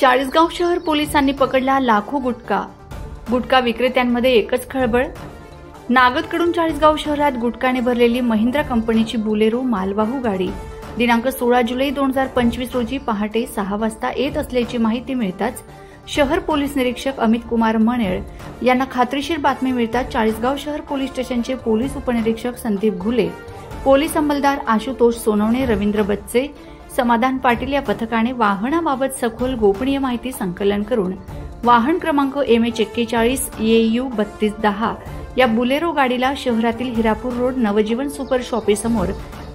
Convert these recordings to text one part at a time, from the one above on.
चाळीसगाव शहर पोलिसांनी पकडला लाखो गुटखा। गुटखा विक्रेत्यांमध्ये एकच खळबळ। नागदकडून चाळीसगाव शहरात गुटखाने भरलेली महिंद्रा कंपनीची बुलेरो मालवाहू गाडी दिनांक 16 जुलै 2025 रोजी पहाटे 6 वाजता येत असल्याची माहिती मिळताच शहर पोलीस निरीक्षक अमित कुमार मणेळ यांना खात्रीशीर बातमी मिळताच चाळीसगाव शहर पोलीस स्टेशनचे पोलीस उपनिरीक्षक संदीप घुले, पोलीस अंमलदार आशुतोष सोनवणे, रवींद्र बच्चे, समाधान पाटील या पथकाने वाहनाबाबत सखोल गोपनीय माहिती संकलन करून वाहन क्रमांक MH41 AU 3210 या बुलेरो गाडीला शहरातील हिरापूर रोड नवजीवन सुपर शॉपीसमोर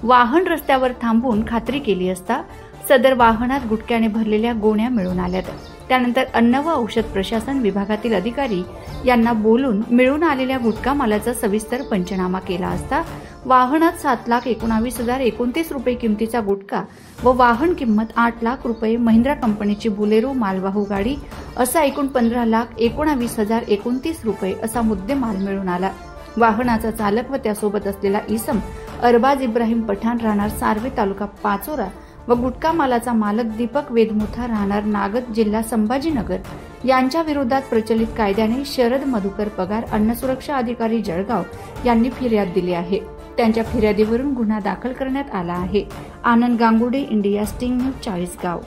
वाहन रस्त्यावर थांबवून खात्री केली असता सदर वाहनात गुटख्याने भरलेल्या गोण्या मिळून आल्यात। त्यानंतर अन्न व औषध प्रशासन विभागातील अधिकारी यांना बोलून मिळून आलेल्या गुटखा मालाचा सविस्तर पंचनामा केला असता वाहनात 7,19,029 रुपये किमतीचा गुटखा व वाहन किंमत 8 लाख रुपये महिंद्रा कंपनीची बुलेरो मालवाहू गाडी असा एकूण 15,19,029 रुपये असा मुद्देमाल मिळून आला। वाहनाचा चालक व त्यासोबत असलेला इसम अरबाज इब्राहिम पठाण राहणार सार्वे तालुका पाचोरा व गुटखा मालाचा मालक दीपक वेदमुथा राहणार नागद जिल्हा संभाजीनगर यांच्या विरोधात प्रचलित कायद्याने शरद मधुकर पगार अन्न सुरक्षा अधिकारी जळगाव यांनी फिर्याद दिली आहे। त्यांच्या फिर्यादीवरून गुन्हा दाखल करण्यात आला आहे। Anand Gangurde, India sting news, Chalisgaon.